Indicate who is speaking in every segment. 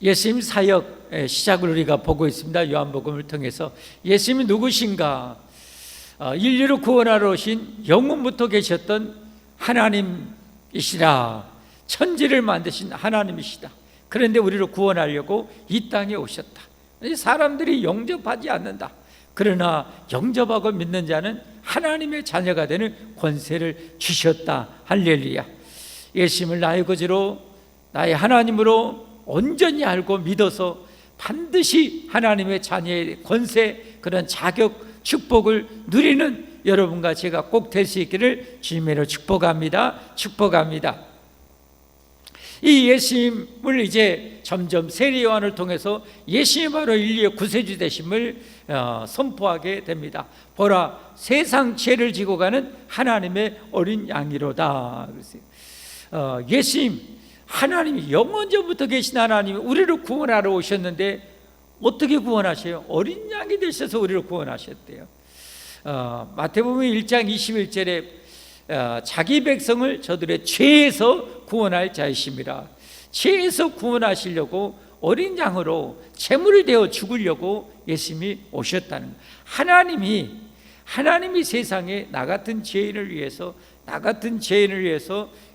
Speaker 1: 예수님 사역 시작을 우리가 보고 있습니다. 요한복음을 통해서 예수님이 누구신가? 인류를 구원하러 오신 영원부터 계셨던 하나님이시라. 천지를 만드신 하나님이시다. 그런데 우리를 구원하려고 이 땅에 오셨다. 사람들이 영접하지 않는다. 그러나 영접하고 믿는 자는 하나님의 자녀가 되는 권세를 주셨다. 할렐루야. 예수님을 나의 거지로 나의 하나님으로 온전히 알고 믿어서 반드시 하나님의 자녀의 권세, 그런 자격, 축복을 누리는 여러분과 제가 꼭 될 수 있기를 주님으로 축복합니다. 축복합니다. 이 예수님을 이제 점점 세례 요한을 통해서 예수님 바로 인류의 구세주 되심을 선포하게 됩니다. 보라, 세상 죄를 지고 가는 하나님의 어린 양이로다. 예수님, 하나님이 영원전부터 계신 하나님이 우리를 구원하러 오셨는데 어떻게 구원하셔요? 어린 양이 되셔서 우리를 구원하셨대요. 마태복음 1장 21절에 자기 백성을 저들의 죄에서 구원할 자이심이라. 죄에서 구원하시려고 어린 양으로 제물이 되어 죽으려고 예수님이 오셨다는 거예요. 하나님이 세상에 나 같은 죄인을 위해서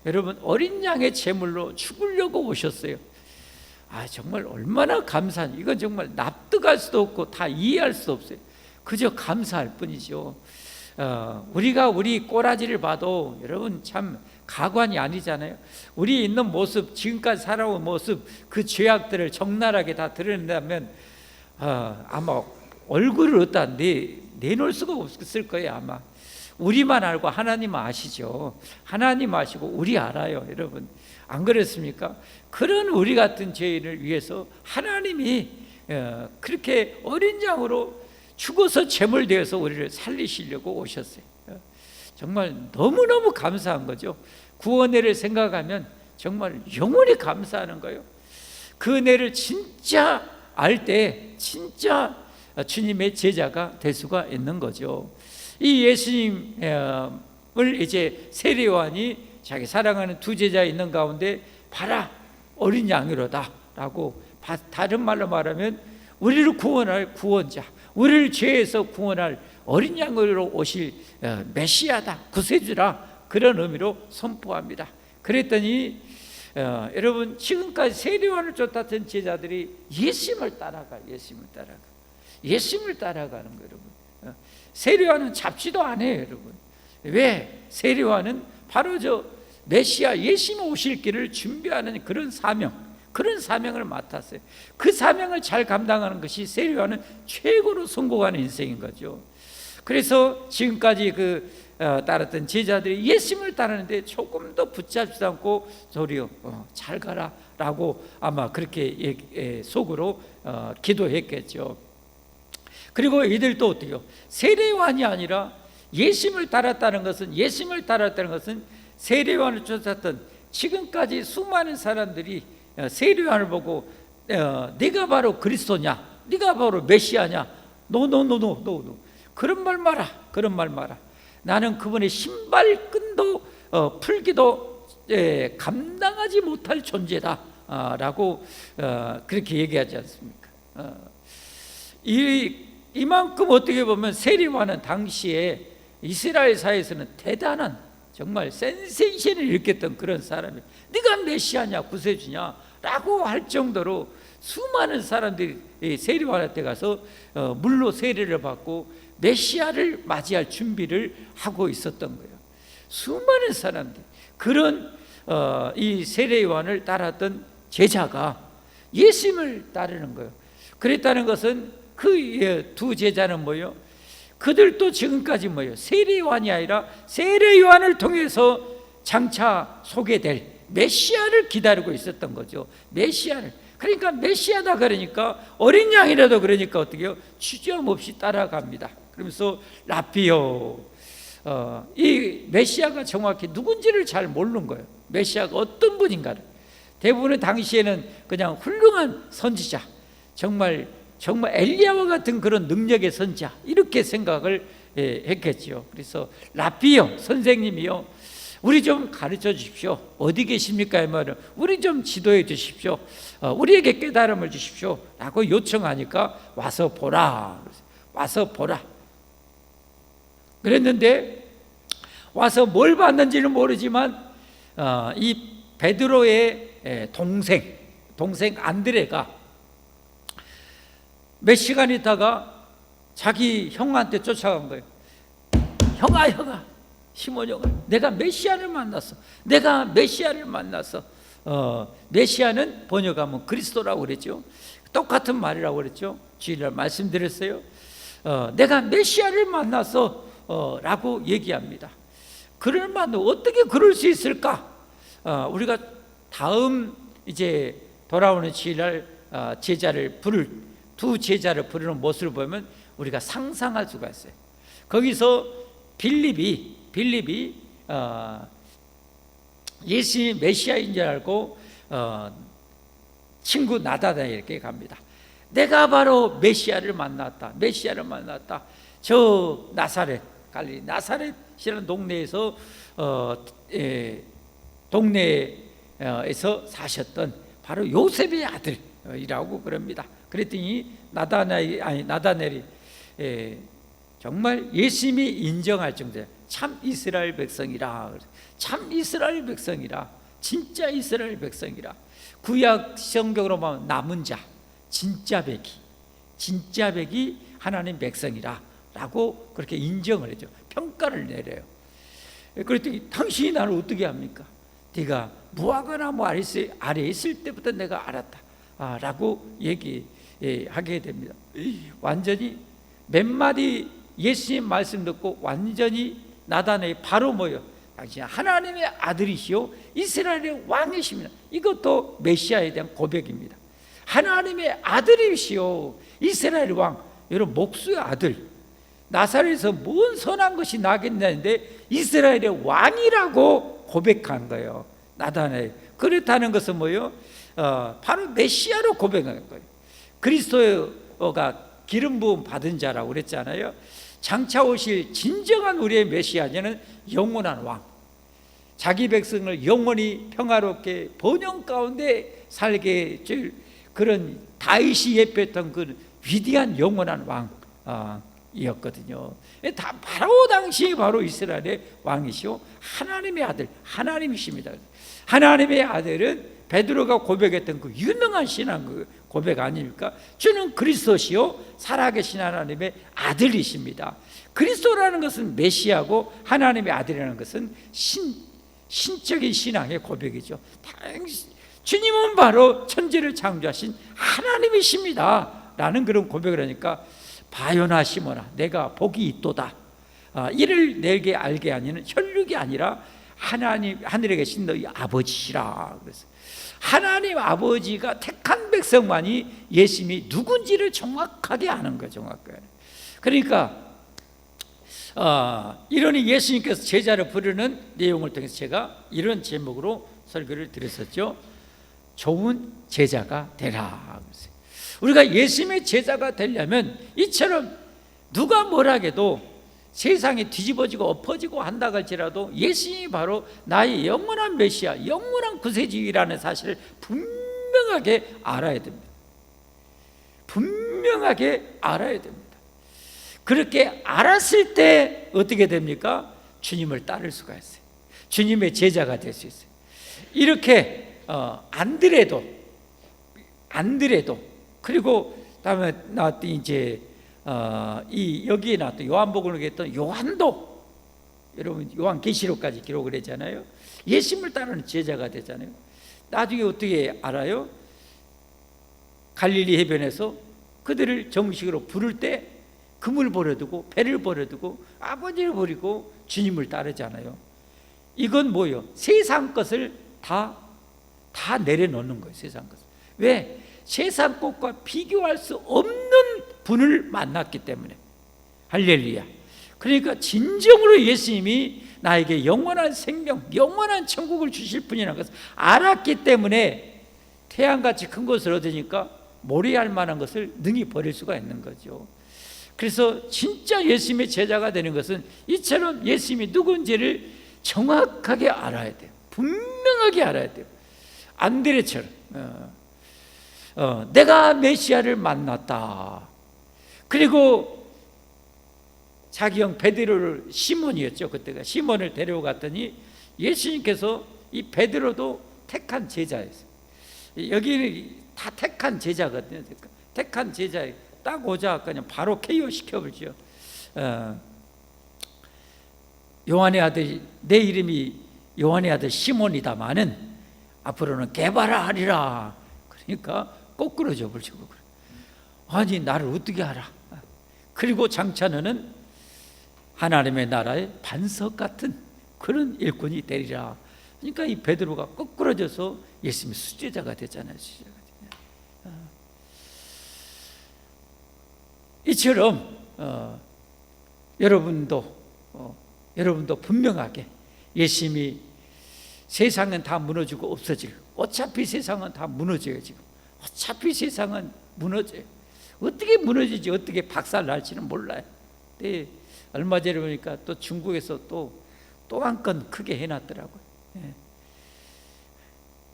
Speaker 1: 여러분 어린 양의 제물로 죽으려고 오셨어요. 정말 얼마나 감사한, 이건 정말 납득할 수도 없고 다 이해할 수도 없어요. 그저 감사할 뿐이죠. 우리가 우리 꼬라지를 봐도 여러분 참 가관이 아니잖아요. 우리 있는 모습, 지금까지 살아온 모습, 그 죄악들을 적나라하게 다 드러낸다면 아마 얼굴을 어디다 내놓을 수가 없을 거예요. 아마 우리만 알고 하나님 아시죠. 하나님 아시고 우리 알아요. 여러분 안 그렇습니까? 그런 우리 같은 죄인을 위해서 하나님이 그렇게 어린 양으로 죽어서 제물되어서 우리를 살리시려고 오셨어요. 정말 너무너무 감사한 거죠. 구원회를 생각하면 정말 영원히 감사하는 거예요. 그 은혜를 진짜 알 때 진짜 주님의 제자가 될 수가 있는 거죠. 이 예수님을 이제 세례 요한이 자기 사랑하는 두 제자 있는 가운데 봐라, 어린 양이로다 라고, 다른 말로 말하면 우리를 구원할 구원자, 우리를 죄에서 구원할 어린 양으로 오실 메시아다, 구세주라, 그런 의미로 선포합니다. 그랬더니 여러분 지금까지 세례 요한을 쫓았던 제자들이 예수님을 따라가는 거예요. 여러분 세례 요한은 잡지도 않아요. 여러분 왜? 세례 요한은 바로 저 메시아 예수님 오실 길을 준비하는 그런 사명을 맡았어요. 그 사명을 잘 감당하는 것이 세례 요한은 최고로 성공하는 인생인 거죠. 그래서 지금까지 따랐던 제자들이 예수님을 따르는데 조금 더 붙잡지도 않고 도리어 잘 가라라고 아마 그렇게 속으로 기도했겠죠. 그리고 이들도 어때요? 세례 요한이 아니라 예수님을 따랐다는 것은 세례 요한을 쫓았던 지금까지 수많은 사람들이 세례 요한을 보고 네가 바로 그리스도냐, 네가 바로 메시아냐, 노 그런 말 마라. 나는 그분의 신발끈도 풀기도 감당하지 못할 존재다 라고 그렇게 얘기하지 않습니까? 이만큼 어떻게 보면 세례 요한은 당시에 이스라엘 사회에서는 대단한 정말 센세이션을 일으켰던 그런 사람이에요. 네가 메시아냐 구세주냐 라고 할 정도로 수많은 사람들이 세례 요한한테 가서 물로 세례를 받고 메시아를 맞이할 준비를 하고 있었던 거예요. 수많은 사람들, 그런 이 세례 요한을 따랐던 제자가 예수님을 따르는 거예요. 그랬다는 것은 그 두 제자는 뭐예요? 그들도 지금까지 뭐예요? 세례 요한이 아니라 세례 요한을 통해서 장차 소개될 메시아를 기다리고 있었던 거죠. 메시아를. 그러니까 메시아다 그러니까 어린 양이라도 그러니까 어떻게 해요? 주저없이 따라갑니다. 그러면서 라피오, 이 메시아가 정확히 누군지를 잘 모르는 거예요. 메시아가 어떤 분인가를. 대부분은 당시에는 그냥 훌륭한 선지자, 정말 엘리야와 같은 그런 능력의 선지자, 이렇게 생각을 했겠죠. 그래서 라피요, 선생님이요, 우리 좀 가르쳐 주십시오. 어디 계십니까? 하면 우리 좀 지도해 주십시오. 우리에게 깨달음을 주십시오 라고 요청하니까 와서 보라. 와서 보라. 그랬는데 와서 뭘 봤는지는 모르지만 이 베드로의 동생 안드레가 몇 시간 있다가 자기 형한테 쫓아간 거예요. 형아 시몬 형아, 내가 메시아를 만났어. 메시아는 번역하면 그리스도라고 그랬죠. 똑같은 말이라고 그랬죠. 주일날 말씀드렸어요. 내가 메시아를 만났어 라고 얘기합니다. 그럴만 어떻게 그럴 수 있을까? 우리가 다음 이제 돌아오는 주일날 두 제자를 부르는 모습을 보면 우리가 상상할 수가 있어요. 거기서 빌립이 예수님이 메시아인 줄 알고 친구 나다나엘에게 갑니다. 내가 바로 메시아를 만났다. 저 나사렛, 갈릴리 나사렛이라는 동네에서 동네에서 사셨던 바로 요셉의 아들이라고 그럽니다. 그랬더니 나다나엘이 정말 예수님이 인정할 정도로 참 이스라엘 백성이라, 진짜 이스라엘 백성이라. 구약 성경으로 보면 남은 자, 진짜 백이 하나님 백성이라 라고 그렇게 인정을 해줘. 평가를 내려요. 그랬더니 당신이 나를 어떻게 합니까? 네가 무화과나무 아래에 있을 때부터 내가 알았다 라고 얘기하게 됩니다. 완전히 몇 마디 예수님 말씀 듣고 완전히 나다나엘이 바로 당신 하나님의 아들이시오 이스라엘의 왕이십니다. 이것도 메시아에 대한 고백입니다. 하나님의 아들이시오 이스라엘 왕. 여러분, 목수의 아들, 나사렛에서 뭔 선한 것이 나겠냐는데 이스라엘의 왕이라고 고백한 거예요. 나다나엘. 그렇다는 것은 바로 메시아로 고백한 거예요. 그리스도가 기름 부음 받은 자라고 그랬잖아요. 장차 오실 진정한 우리의 메시아는 영원한 왕, 자기 백성을 영원히 평화롭게 번영 가운데 살게 해줄 그런 다윗이 예배했던 그 위대한 영원한 왕이었거든요. 바로 당시 바로 이스라엘의 왕이시오 하나님의 아들, 하나님이십니다. 하나님의 아들은 베드로가 고백했던 그 유명한 신앙 고백 아닙니까? 주는 그리스도시요 살아계신 하나님의 아들이십니다. 그리스도라는 것은 메시아고 하나님의 아들이라는 것은 신적인 신앙의 고백이죠. 주님은 바로 천지를 창조하신 하나님이십니다 라는 그런 고백을 하니까 바요나 시모나 내가 복이 있도다. 이를 내게 알게 하니는 혈육이 아니라 하나님 하늘에 계신 너희 아버지시라. 그래서 하나님 아버지가 택한 백성만이 예수님이 누군지를 정확하게 아는 거예요. 정확하게. 그러니까 이러니 예수님께서 제자를 부르는 내용을 통해서 제가 이런 제목으로 설교를 드렸었죠. 좋은 제자가 되라. 우리가 예수님의 제자가 되려면 이처럼 누가 뭐라 해도 세상이 뒤집어지고 엎어지고 한다고 할지라도 예수님이 바로 나의 영원한 메시아, 영원한 구세주이라는 사실을 분명하게 알아야 됩니다. 분명하게 알아야 됩니다. 그렇게 알았을 때 어떻게 됩니까? 주님을 따를 수가 있어요. 주님의 제자가 될 수 있어요. 이렇게 안드레도 그리고 다음에 나왔던 이제 여기에 나왔던 요한복음을 했던 요한도, 여러분 요한계시록까지 기록을 했잖아요. 예수님을 따르는 제자가 되잖아요. 나중에 어떻게 알아요? 갈릴리 해변에서 그들을 정식으로 부를 때 금을 버려두고 배를 버려두고 아버지를 버리고 주님을 따르잖아요. 이건 뭐예요? 세상 것을 다 내려놓는 거예요. 세상 것을. 왜? 세상 것과 비교할 수 없는 분을 만났기 때문에. 할렐루야. 그러니까 진정으로 예수님이 나에게 영원한 생명, 영원한 천국을 주실 분이라는 것을 알았기 때문에 태양같이 큰 것을 얻으니까 모래알 만한 것을 능히 버릴 수가 있는 거죠. 그래서 진짜 예수님의 제자가 되는 것은 이처럼 예수님이 누군지를 정확하게 알아야 돼요. 분명하게 알아야 돼요. 안드레처럼 내가 메시아를 만났다. 그리고 자기 형 베드로를, 시몬이었죠 그때가, 시몬을 데려갔더니 예수님께서 이 베드로도 택한 제자였어요. 여기는 다 택한 제자거든요. 택한 제자에 딱 오자 그냥 바로 KO 시켜버리죠. 요한의 아들, 내 이름이 요한의 아들 시몬이다마는 앞으로는 게바라 하리라. 그러니까 거꾸로 접을주고 그래. 아니 나를 어떻게 알아? 그리고 장차 너는 하나님의 나라의 반석 같은 그런 일꾼이 되리라. 그러니까 이 베드로가 거꾸로져서 예수님의 수제자가 됐잖아요. 이처럼 여러분도 분명하게 예수님이 세상은 다 무너지고 없어지고, 어차피 세상은 다 무너져요. 지금 어차피 세상은 무너져요. 어떻게 무너지지, 어떻게 박살 날지는 몰라요. 네, 얼마 전에 보니까 또 중국에서 또 한 건 크게 해놨더라고요. 예.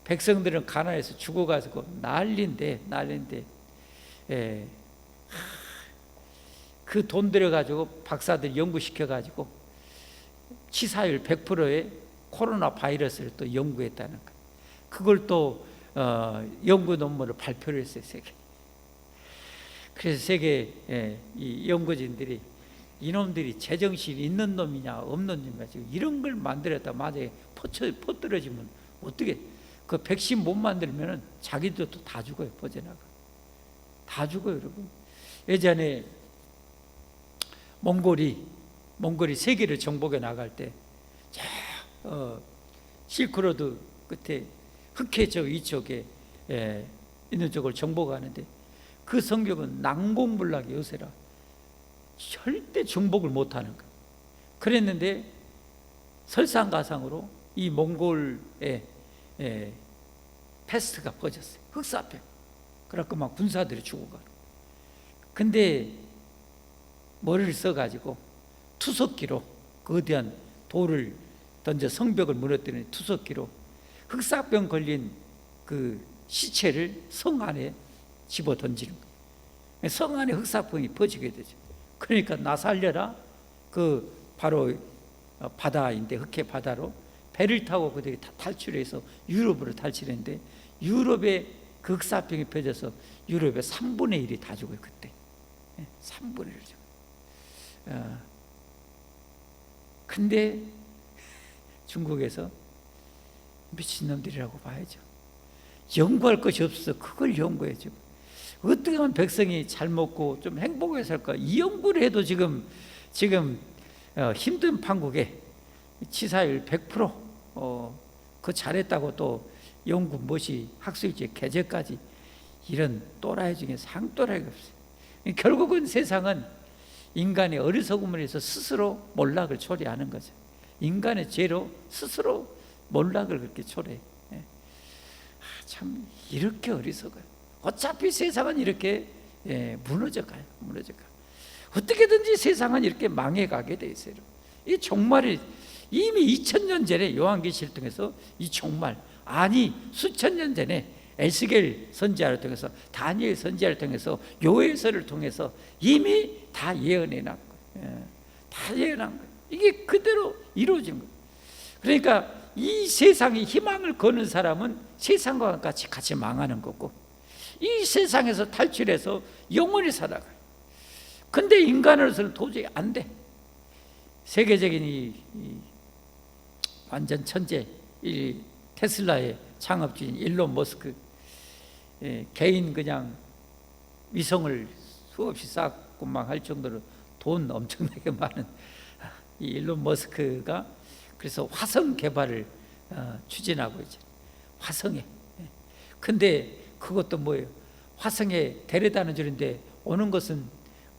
Speaker 1: 백성들은 가난해서 죽어가지고 난리인데 예. 그 돈 들여가지고 박사들 연구시켜가지고 치사율 100%의 코로나 바이러스를 또 연구했다는 거예요. 그걸 또 연구 논문을 발표를 했어요, 세계. 그래서 세계 이 연구진들이 이놈들이 제정신이 있는 놈이냐 없는 놈이냐, 지금 이런 걸 만들었다 만약에 퍼뜨려지면 어떻게, 그 백신 못 만들면 자기들도 다 죽어요. 퍼져나가 다 죽어요, 여러분. 예전에 몽골이 세계를 정복해 나갈 때 실크로드 끝에 흑해 쪽 이쪽에 있는 쪽을 정복하는데, 그 성경은 난공불락의 요새라 절대 정복을 못하는 거예요. 그랬는데 설상가상으로 이 몽골의 패스트가 퍼졌어요. 흑사병. 그래갖고 막 군사들이 죽어가고. 근데 머리를 써가지고 투석기로 거대한 돌을 던져 성벽을 무너뜨리는 투석기로 흑사병 걸린 그 시체를 성 안에 집어 던지는 거예요. 성 안에 흑사병이 퍼지게 되죠. 그러니까 나 살려라, 그 바로 바다인데 흑해 바다로 배를 타고 그들이 다 탈출해서 유럽으로 탈출했는데, 유럽에 그 흑사병이 퍼져서 유럽의 3분의 1이 다 죽어요. 그때 3분의 1이 죽어요. 근데 중국에서 미친놈들이라고 봐야죠. 연구할 것이 없어. 그걸 연구해줘. 어떻게 하면 백성이 잘 먹고 좀 행복하게 살까? 이 연구를 해도 지금 힘든 판국에 치사율 100% 그 잘했다고 또 연구 못이 학술지 개제까지, 이런 또라이 중에 상또라이가 없어요. 결국은 세상은 인간의 어리석음을 해서 스스로 몰락을 초래하는 거죠. 인간의 죄로 스스로 몰락을 그렇게 초래해. 참 이렇게 어리석어요. 어차피 세상은 이렇게 무너져가요. 어떻게든지 세상은 이렇게 망해가게 돼 있어요. 이 종말이 이미 2000년 전에 요한계시를 통해서 이 종말, 아니 수천 년 전에 에스겔 선지자를 통해서, 다니엘 선지자를 통해서, 요엘서를 통해서 이미 다 예언해 놨고, 다 예언한 거예요. 이게 그대로 이루어진 거예요. 그러니까 이 세상에 희망을 거는 사람은 세상과 같이 망하는 거고, 이 세상에서 탈출해서 영원히 살아가요. 근데 인간으로서는 도저히 안 돼. 세계적인 이 완전 천재, 이 테슬라의 창업주인 일론 머스크, 개인 그냥 위성을 수없이 쌓고 막 할 정도로 돈 엄청나게 많은 이 일론 머스크가 그래서 화성 개발을 추진하고 있죠. 화성에. 근데 그것도 뭐예요? 화성에 데려다는 줄인데 오는 것은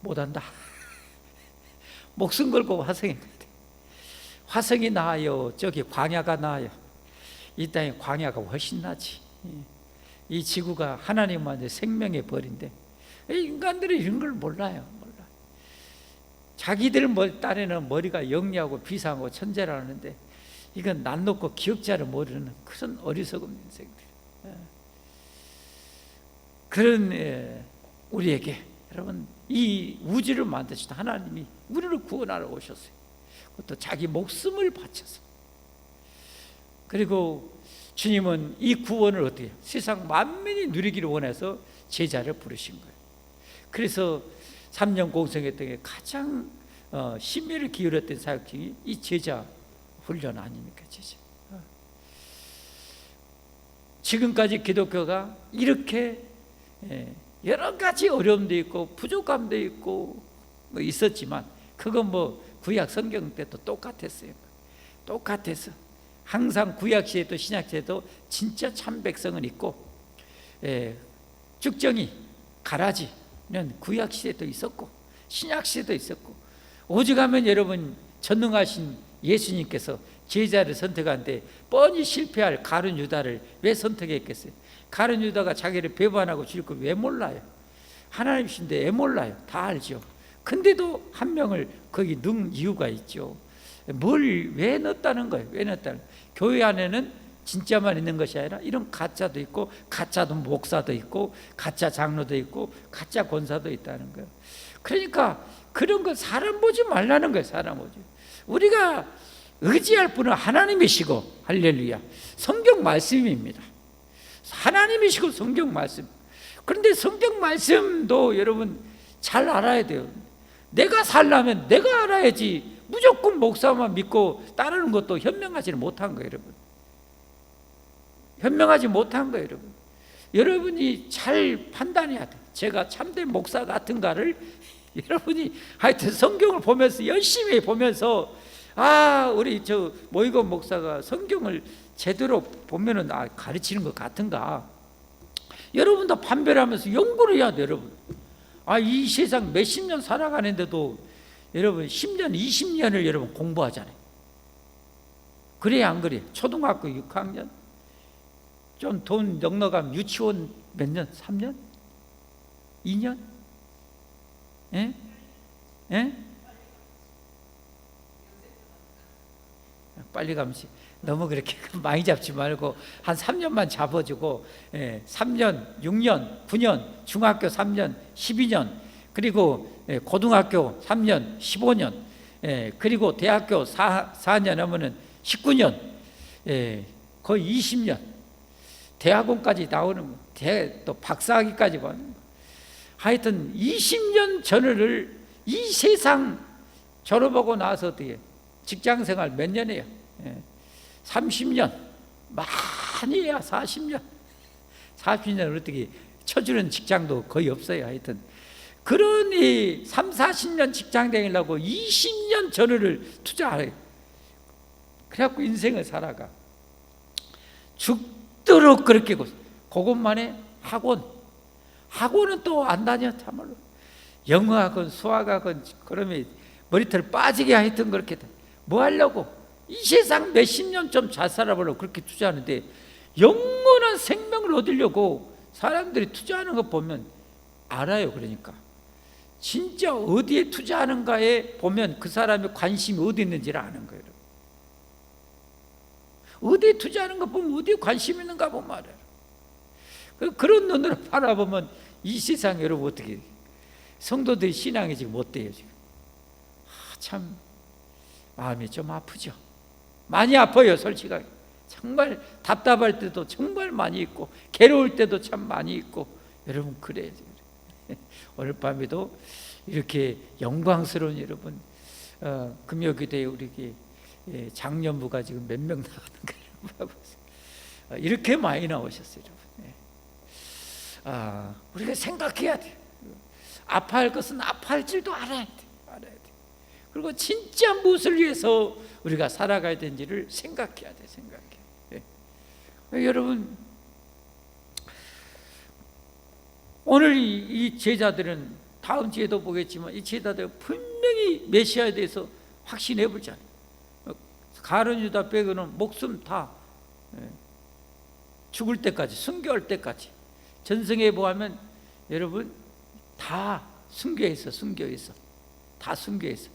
Speaker 1: 못한다. 목숨 걸고 화성에 가야 돼. 화성이 나아요? 저기 광야가 나아요? 이 땅에 광야가 훨씬 나지. 이 지구가 하나님만의 생명의 벌인데 인간들이 이런 걸 몰라요. 자기들 딴에는 머리가 영리하고 비상하고 천재라는데 이건 난 놓고 기억자를 모르는 그런 어리석은 인생들. 그런 우리에게 여러분 이 우주를 만드신 하나님이 우리를 구원하러 오셨어요. 그것도 자기 목숨을 바쳐서. 그리고 주님은 이 구원을 어떻게 해요? 세상 만민이 누리기를 원해서 제자를 부르신 거예요. 그래서 3년 공생했던 게 가장 심혈을 기울였던 사역 중에 이 제자 훈련 아닙니까? 제자. 지금까지 기독교가 이렇게 여러 가지 어려움도 있고 부족함도 있고 뭐 있었지만 그건 뭐 구약 성경 때도 똑같았어요. 똑같아서 항상 구약 시대도 신약 시대도 진짜 참 백성은 있고 쭉정이 가라지는 구약 시대도 있었고 신약 시대도 있었고 오죽하면 여러분 전능하신 예수님께서 제자를 선택하는데 뻔히 실패할 가룟 유다를 왜 선택했겠어요? 가룟 유다가 자기를 배반하고 죽일 걸 왜 몰라요? 하나님이신데 왜 몰라요? 다 알죠. 근데도 한 명을 거기 넣은 이유가 있죠. 뭘 왜 넣었다는 거예요? 왜 넣었다는 거예요? 교회 안에는 진짜만 있는 것이 아니라 이런 가짜도 있고 가짜도 목사도 있고 가짜 장로도 있고 가짜 권사도 있다는 거예요. 그러니까 그런 거 사람 보지 말라는 거예요. 사람 보지. 우리가 의지할 분은 하나님이시고 할렐루야 성경 말씀입니다. 하나님이시고 성경 말씀. 그런데 성경 말씀도 여러분 잘 알아야 돼요. 내가 살려면 내가 알아야지 무조건 목사만 믿고 따르는 것도 현명하지 못한 거예요. 여러분 현명하지 못한 거예요. 여러분 여러분이 잘 판단해야 돼요. 제가 참된 목사 같은가를 여러분이 하여튼 성경을 보면서 열심히 보면서 우리 저 모이건 목사가 성경을 제대로 보면은 가르치는 것 같은가 여러분도 판별하면서 연구를 해야 돼요. 여러분 이 세상 몇십 년 살아가는데도 여러분 10년 20년을 여러분 공부하잖아요. 그래야 안 그래요? 초등학교 6학년 좀 돈 넉넉하면 유치원 몇 년? 3년? 2년? 예? 예? 빨리 가면서 너무 그렇게 많이 잡지 말고 한 3년만 잡아주고 3년, 6년, 9년, 중학교 3년, 12년 그리고 고등학교 3년, 15년 그리고 대학교 4년 하면은 19년 거의 20년 대학원까지 나오는 또 박사학위까지 가는 거. 하여튼 20년 전을 이 세상 졸업하고 나서 어떻게 직장생활 몇 년 해요? 30년 많이 해야 40년 40년을 어떻게 쳐주는 직장도 거의 없어요. 하여튼 그러니 3, 40년 직장 다니려고 20년 전을 투자해요. 그래갖고 인생을 살아가 죽도록 그렇게 그것만에 학원은 또 안 다녀. 참말로 영어학원 수학학원 그러면 머리털 빠지게 하여튼 그렇게 뭐 하려고 이 세상 몇십 년 좀 잘 살아보려고 그렇게 투자하는데 영원한 생명을 얻으려고 사람들이 투자하는 거 보면 알아요. 그러니까 진짜 어디에 투자하는가에 보면 그 사람의 관심이 어디 있는지를 아는 거예요. 어디에 투자하는 거 보면 어디에 관심 있는가 보면 알아요. 그런 눈으로 바라보면 이 세상 여러분 어떻게 성도들의 신앙이 지금 어때요? 지금 참 마음이 좀 아프죠. 많이 아파요. 솔직하게 정말 답답할 때도 정말 많이 있고 괴로울 때도 참 많이 있고 여러분 그래요. 오늘 밤에도 이렇게 영광스러운 여러분 금요기도에 우리 장년부가 지금 몇 명 나가는 거예요. 이렇게 많이 나오셨어요. 여러분 우리가 생각해야 돼요. 아파할 것은 아파할 줄도 알아야 돼. 그리고 진짜 무엇을 위해서 우리가 살아가야 되는지를 생각해야 돼. 여러분 오늘 이 제자들은 다음 주에도 보겠지만 이 제자들은 분명히 메시아에 대해서 확신해 보잖아요. 가룟 유다 빼고는 목숨 다 죽을 때까지 순교할 때까지 전승에 보하면 여러분 다 순교했어. 다 순교했어.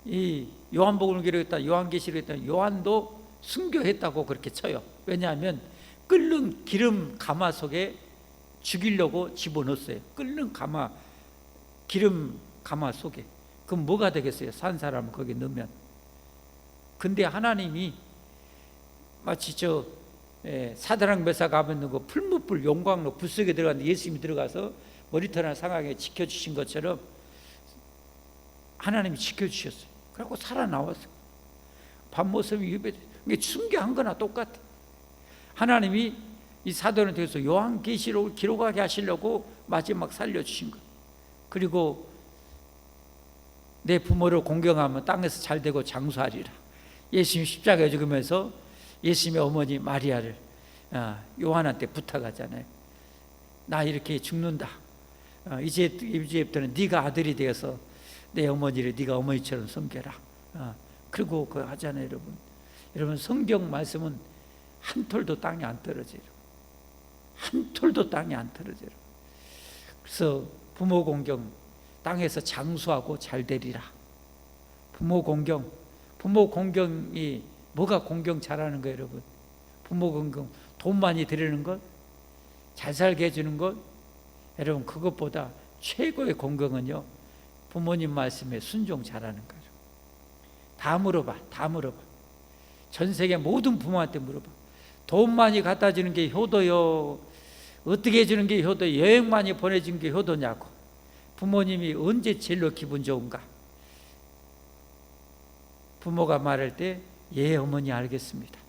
Speaker 1: 이 요한복음을 기록했다 요한계시록했다 요한도 순교했다고 그렇게 쳐요. 왜냐하면 끓는 기름 가마 속에 죽이려고 집어넣었어요. 끓는 가마, 기름 가마 속에. 그럼 뭐가 되겠어요? 산 사람을 거기 넣으면. 근데 하나님이 마치 사드락 메삭 아벤느고 풀무불 용광로 불 속에 들어갔는데 예수님이 들어가서 머리털 상하게 지켜주신 것처럼 하나님이 지켜주셨어요. 그래갖고 살아나왔어요. 밤모습이 유배. 이게 순교한 거나 똑같아. 하나님이 이 사도를 통해서 요한계시록을 기록하게 하시려고 마지막 살려주신 거예요. 그리고 내 부모를 공경하면 땅에서 잘 되고 장수하리라. 예수님 십자가에 죽으면서 예수님의 어머니 마리아를 요한한테 부탁하잖아요. 나 이렇게 죽는다. 이제부터는 네가 아들이 되어서 내 어머니를 네가 어머니처럼 섬겨라. 그리고 그 하잖아요, 여러분. 여러분 성경 말씀은 한 톨도 땅에 안 떨어져요. 한 톨도 땅에 안 떨어져요. 그래서 부모 공경, 땅에서 장수하고 잘 되리라. 부모 공경이 뭐가 공경 잘하는 거예요, 여러분? 부모 공경, 돈 많이 드리는 것, 잘 살게 해주는 것, 여러분 그것보다 최고의 공경은요, 부모님 말씀에 순종 잘하는 거예요. 다 물어봐. 전 세계 모든 부모한테 물어봐. 돈 많이 갖다 주는 게 효도요? 어떻게 해주는 게 효도? 여행 많이 보내주는 게 효도냐고. 부모님이 언제 제일로 기분 좋은가? 부모가 말할 때 예 어머니 알겠습니다.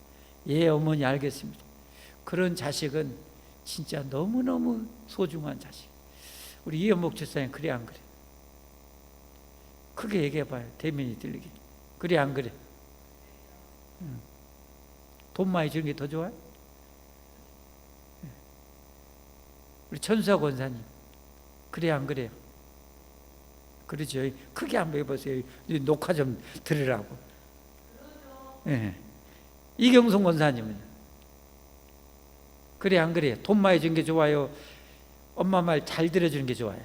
Speaker 1: 예 어머니 알겠습니다. 그런 자식은 진짜 너무너무 소중한 자식. 우리 이현목 집사님 그래 안 그래? 크게 얘기해봐요. 대면이 들리게. 그래 안 그래? 돈 많이 주는 게 더 좋아요? 우리 천수아 권사님 그래 안 그래요? 그러죠. 크게 한번 해보세요. 녹화 좀 들으라고. 네. 이경송 권사님은 그래 안 그래요? 돈 많이 주는 게 좋아요? 엄마 말 잘 들어주는 게 좋아요?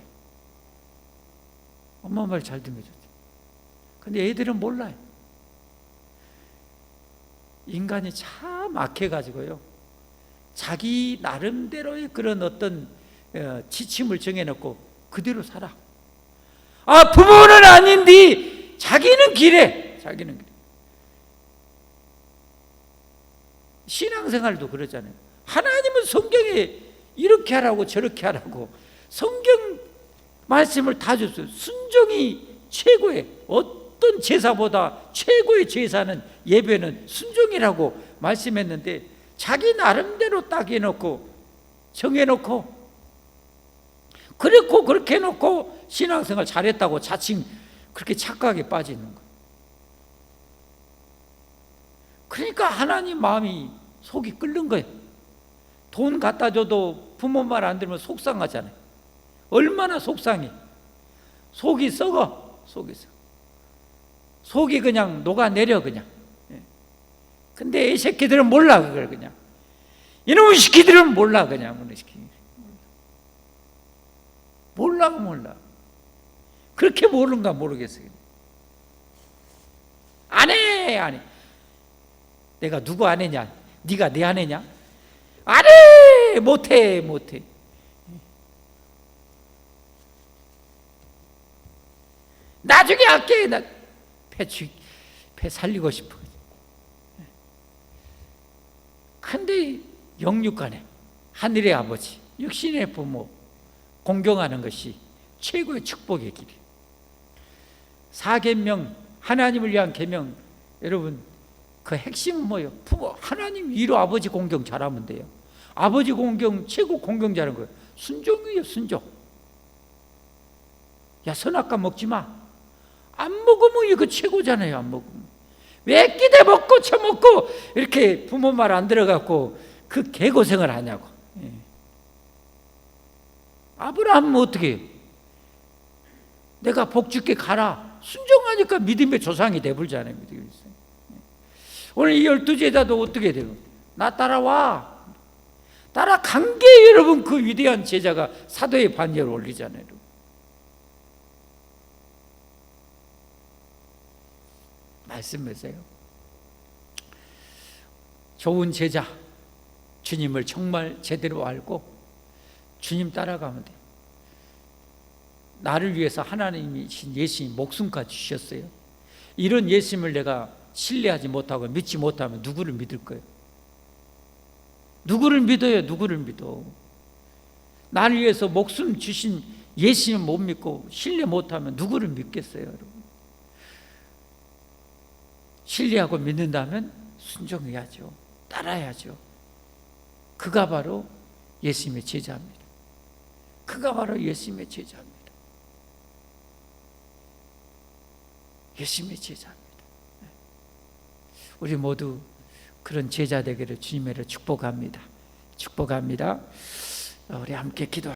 Speaker 1: 엄마 말 잘 듣는 게 좋죠. 근데 애들은 몰라요. 인간이 참 악해가지고요, 자기 나름대로의 그런 어떤 지침을 정해놓고 그대로 살아. 부모는 아닌데 자기는 기래. 자기는 기래. 신앙생활도 그러잖아요. 하나님은 성경에 이렇게 하라고 저렇게 하라고 성경 말씀을 다 줬어요. 순종이 최고의, 어떤 제사보다 최고의 제사는 예배는 순종이라고 말씀했는데 자기 나름대로 딱 해놓고 정해놓고 그렇고 그렇게 해놓고 신앙생활 잘했다고 자칭 그렇게 착각에 빠지는 거예요. 그러니까 하나님 마음이 속이 끓는 거예요. 돈 갖다 줘도 부모 말 안 들으면 속상하잖아요. 얼마나 속상해. 속이 썩어. 속이 그냥 녹아내려 그냥. 근데 이 새끼들은 몰라. 그걸 그냥 이놈의 새끼들은 몰라. 그냥 몰라. 그렇게 모르는가 모르겠어요. 안 해. 내가 누구 아내냐? 네가 내 아내냐? 안 해. 못해. 나중에 할게. 나 배 살리고 싶어. 근데 영육간에 하늘의 아버지, 육신의 부모 공경하는 것이 최고의 축복의 길이에요. 사계명, 하나님을 위한 계명, 여러분 그 핵심은 뭐예요? 부모, 하나님 위로 아버지 공경 잘하면 돼요. 아버지 공경, 최고 공경 잘하는 거예요. 순종이에요, 순종. 야, 선악과 먹지 마. 안 먹으면 이거 최고잖아요. 안 먹으면 왜 끼대 먹고 처먹고 이렇게 부모 말 안 들어갖고 그 개고생을 하냐고. 아브라함은 어떻게 해요? 내가 복 줄게 가라. 순종하니까 믿음의 조상이 돼버리잖아요. 오늘 이 12제자도 어떻게 돼요? 나 따라와. 따라간 게 여러분 그 위대한 제자가 사도의 반열을 올리잖아요. 말씀하세요. 좋은 제자, 주님을 정말 제대로 알고 주님 따라가면 돼요. 나를 위해서 하나님이신 예수님 목숨까지 주셨어요. 이런 예수님을 내가 신뢰하지 못하고 믿지 못하면 누구를 믿을 거예요? 누구를 믿어요? 누구를 믿어? 나를 위해서 목숨 주신 예수님 못 믿고 신뢰 못하면 누구를 믿겠어요, 여러분? 신뢰하고 믿는다면 순종해야죠. 따라야죠. 그가 바로 예수님의 제자입니다. 그가 바로 예수님의 제자입니다. 예수님의 제자입니다. 우리 모두 그런 제자 되기를 주님으로 축복합니다. 축복합니다. 우리 함께 기도.